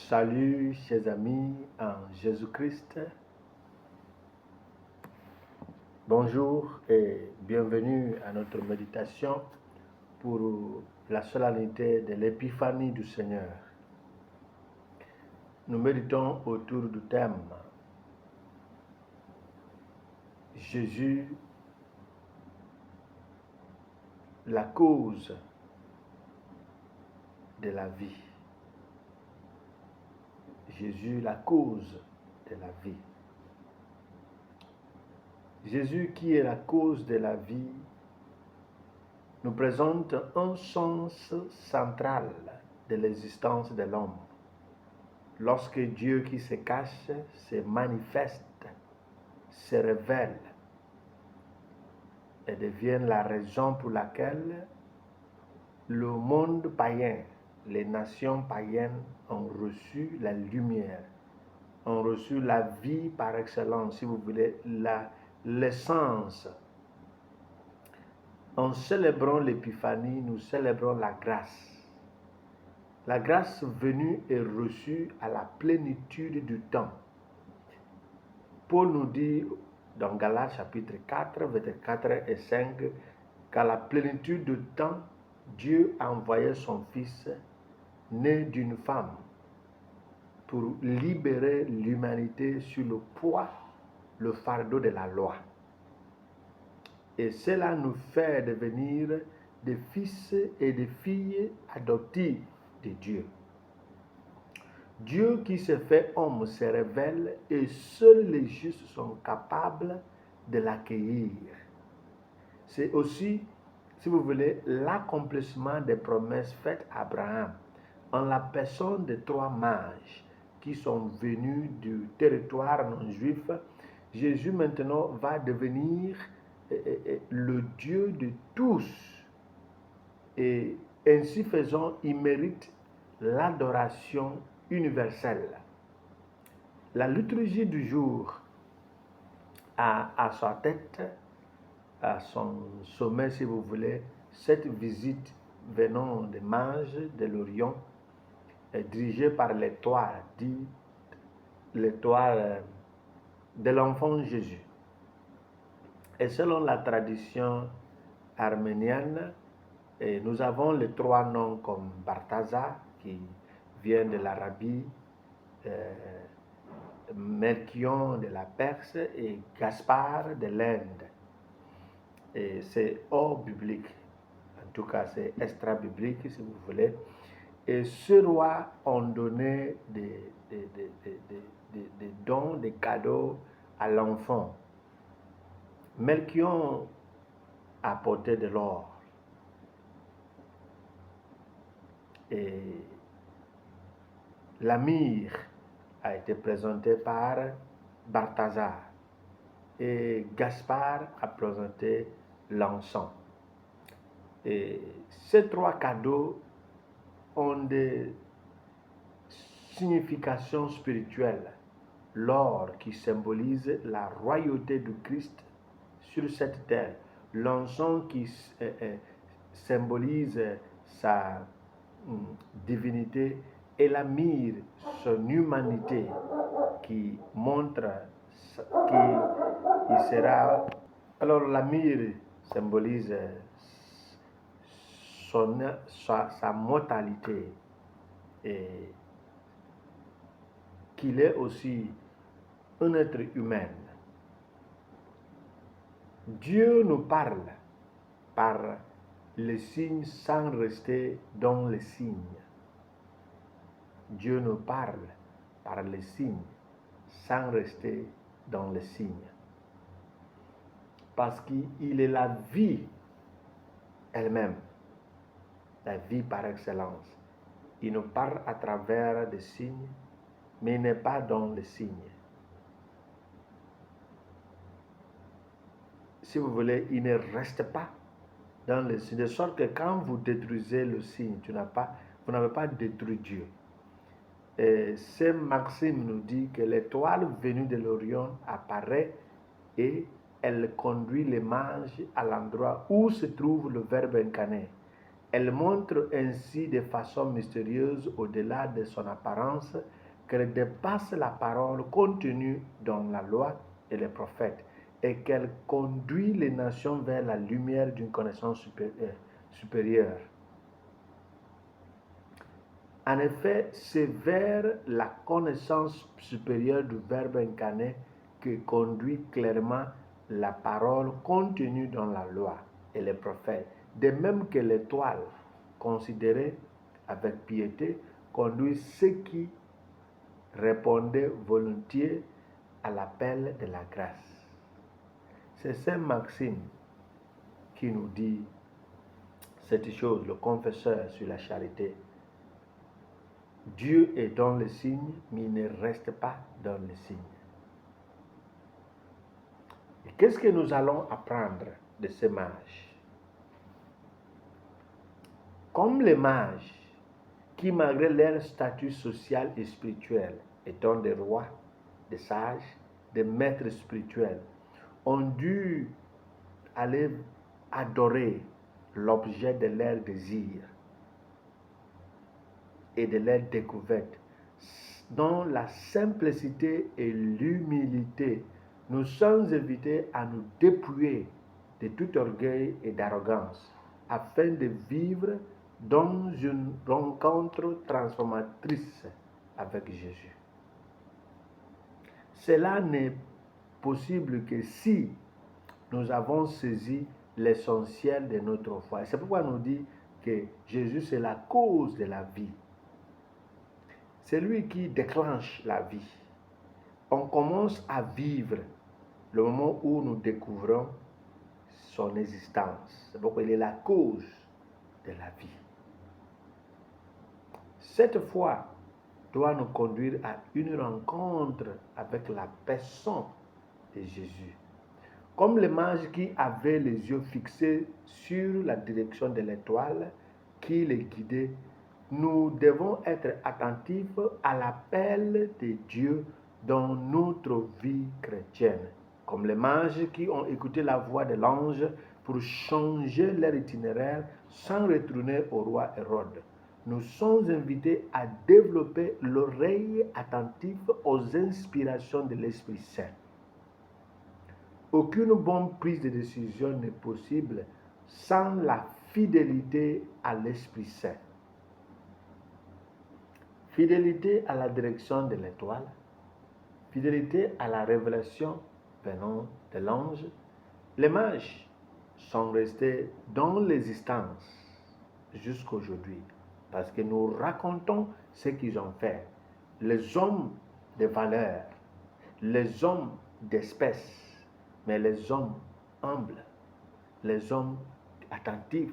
Salut chers amis en Jésus-Christ. Bonjour et bienvenue à notre méditation pour la solennité de l'épiphanie du Seigneur. Nous méditons autour du thème Jésus, la cause de la vie. Jésus, la cause de la vie. Jésus, qui est la cause de la vie, nous présente un sens central de l'existence de l'homme. Lorsque Dieu qui se cache, se manifeste, se révèle et devient la raison pour laquelle le monde païen, les nations païennes ont reçu la lumière, ont reçu la vie par excellence, si vous voulez, l'essence. En célébrant l'épiphanie, nous célébrons la grâce. La grâce venue et reçue à la plénitude du temps. Paul nous dit dans Galates chapitre 4, versets 4 et 5, qu'à la plénitude du temps, Dieu a envoyé son Fils, né d'une femme, pour libérer l'humanité sur le poids, le fardeau de la loi. Et cela nous fait devenir des fils et des filles adoptifs de Dieu. Dieu qui se fait homme se révèle et seuls les justes sont capables de l'accueillir. C'est aussi, si vous voulez, l'accomplissement des promesses faites à Abraham en la personne de 3 mages qui sont venus du territoire non juif. Jésus maintenant va devenir le Dieu de tous et ainsi faisant, il mérite l'adoration universelle. La liturgie du jour a à sa tête, à son sommet si vous voulez, cette visite venant des mages de l'Orient, dirigée par l'étoile, dit l'étoile de l'enfant Jésus. Et selon la tradition arménienne, nous avons les 3 noms comme Balthazar, qui vient de l'Arabie, Melchion de la Perse et Gaspard de l'Inde. Et c'est hors biblique, en tout cas c'est extra-biblique si vous voulez. Et ces rois ont donné des dons, des cadeaux à l'enfant. Melchion a apporté de l'or. Et la myrrhe a été présentée par Balthazar. Et Gaspard a présenté l'encens. Et ces 3 cadeaux ont des significations spirituelles. L'or qui symbolise la royauté du Christ sur cette terre. L'encens qui symbolise sa divinité et la myrrhe, son humanité qui montre qu'il sera. Alors la myrrhe symbolise sa mortalité et qu'il est aussi un être humain. Dieu nous parle par les signes sans rester dans les signes. Dieu nous parle par les signes sans rester dans les signes. Parce qu'il est la vie elle-même, la vie par excellence. Il nous parle à travers des signes, mais il n'est pas dans les signes. Si vous voulez, il ne reste pas dans les signes, de sorte que quand vous détruisez le signe, vous n'avez pas détruit Dieu. Et Saint Maxime nous dit que l'étoile venue de l'Orient apparaît et elle conduit les mages à l'endroit où se trouve le Verbe incarné. Elle montre ainsi de façon mystérieuse, au-delà de son apparence, qu'elle dépasse la parole contenue dans la loi et les prophètes et qu'elle conduit les nations vers la lumière d'une connaissance supérieure. En effet, c'est vers la connaissance supérieure du Verbe incarné que conduit clairement la parole contenue dans la loi et les prophètes, de même que l'étoile, considérée avec piété, conduit ceux qui répondaient volontiers à l'appel de la grâce. C'est Saint Maxime qui nous dit cette chose, le confesseur sur la charité. Dieu est dans le signe, mais il ne reste pas dans le signe. Et qu'est-ce que nous allons apprendre de ces mages? Comme les mages, qui malgré leur statut social et spirituel, étant des rois, des sages, des maîtres spirituels, ont dû aller adorer l'objet de leur désir et de leur découverte. Dans la simplicité et l'humilité, nous sommes invités à nous dépouiller de tout orgueil et d'arrogance, afin de vivre dans une rencontre transformatrice avec Jésus. Cela n'est possible que si nous avons saisi l'essentiel de notre foi. C'est pourquoi on nous dit que Jésus, c'est la cause de la vie. C'est lui qui déclenche la vie. On commence à vivre le moment où nous découvrons son existence. C'est pourquoi il est la cause de la vie. Cette foi doit nous conduire à une rencontre avec la personne de Jésus. Comme les mages qui avaient les yeux fixés sur la direction de l'étoile qui les guidait, nous devons être attentifs à l'appel de Dieu dans notre vie chrétienne. Comme les mages qui ont écouté la voix de l'ange pour changer leur itinéraire sans retourner au roi Hérode. Nous sommes invités à développer l'oreille attentive aux inspirations de l'Esprit Saint. Aucune bonne prise de décision n'est possible sans la fidélité à l'Esprit Saint. Fidélité à la direction de l'étoile, fidélité à la révélation venant de l'ange. Les mages sont restés dans l'existence jusqu'aujourd'hui parce que nous racontons ce qu'ils ont fait. Les hommes de valeur, les hommes d'espèce, mais les hommes humbles, les hommes attentifs,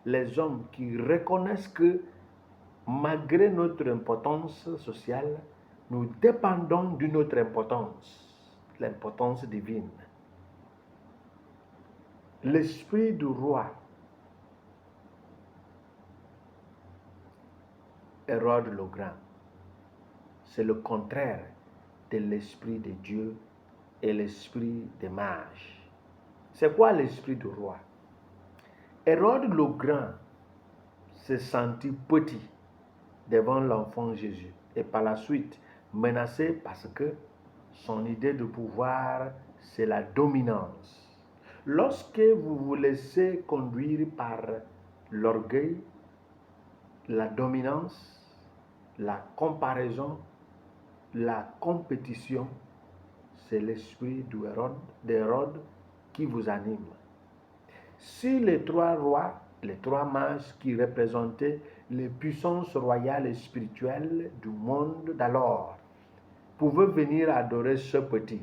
les hommes qui reconnaissent que malgré notre impotence sociale, nous dépendons d'une autre impotence, l'impotence divine. L'esprit du roi Hérode le Grand, c'est le contraire de l'esprit de Dieu et l'esprit des mages. C'est quoi l'esprit du roi? Hérode le Grand se sentit petit devant l'enfant Jésus et par la suite menacé parce que son idée de pouvoir, c'est la dominance. Lorsque vous vous laissez conduire par l'orgueil, la dominance, la comparaison, la compétition, c'est l'esprit d'Hérode qui vous anime. Si les trois rois, les trois mages qui représentaient les puissances royales et spirituelles du monde d'alors pouvaient venir adorer ce petit,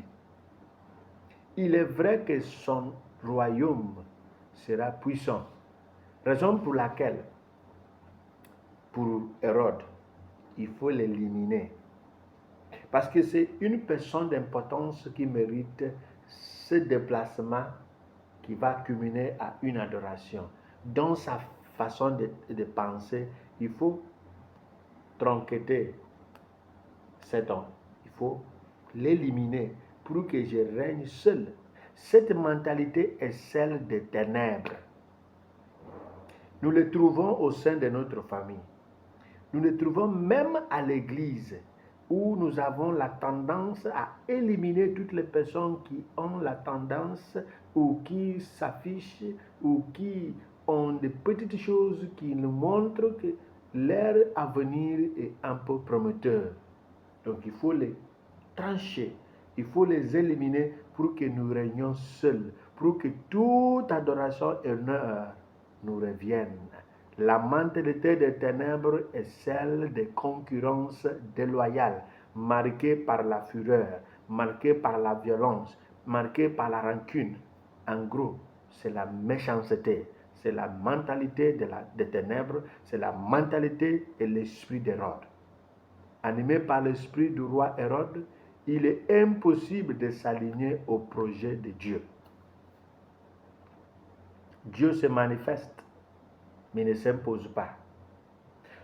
il est vrai que son royaume sera puissant. Raison pour laquelle, pour Hérode, il faut l'éliminer. Parce que c'est une personne d'importance qui mérite ce déplacement qui va culminer à une adoration. Dans sa façon de penser, il faut tronqueter cet homme. Il faut l'éliminer pour que je règne seul. Cette mentalité est celle des ténèbres. Nous le trouvons au sein de notre famille. Nous le trouvons même à l'église, où nous avons la tendance à éliminer toutes les personnes qui ont la tendance ou qui s'affichent ou qui ont des petites choses qui nous montrent que leur avenir est un peu prometteur. Donc il faut les trancher, il faut les éliminer pour que nous régnions seuls, pour que toute adoration et honneur nous reviennent. La mentalité des ténèbres est celle des concurrences déloyales, marquée par la fureur, marquée par la violence, marquée par la rancune. En gros, c'est la méchanceté, c'est la mentalité des ténèbres, c'est la mentalité et l'esprit d'Hérode. Animé par l'esprit du roi Hérode, il est impossible de s'aligner au projet de Dieu. Dieu se manifeste, mais ne s'impose pas.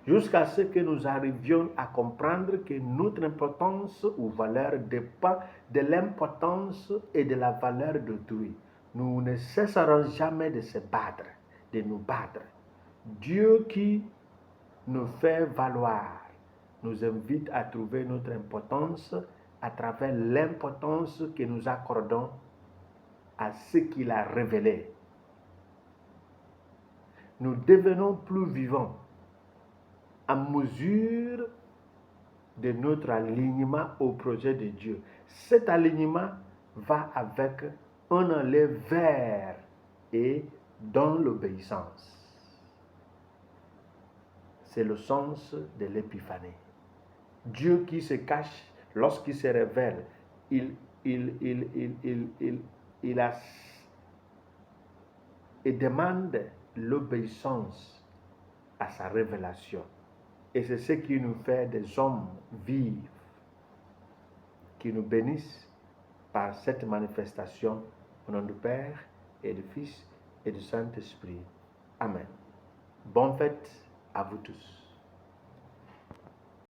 Jusqu'à ce que nous arrivions à comprendre que notre importance ou valeur dépend de l'importance et de la valeur d'autrui. Nous ne cesserons jamais de se battre, de nous battre. Dieu qui nous fait valoir nous invite à trouver notre importance à travers l'importance que nous accordons à ce qu'il a révélé. Nous devenons plus vivants à mesure de notre alignement au projet de Dieu. Cet alignement va avec un aller vers et dans l'obéissance. C'est le sens de l'épiphanie. Dieu qui se cache, lorsqu'il se révèle, il demande l'obéissance à sa révélation. Et c'est ce qui nous fait des hommes vifs, qui nous bénissent par cette manifestation au nom du Père et du Fils et du Saint-Esprit. Amen. Bonne fête à vous tous.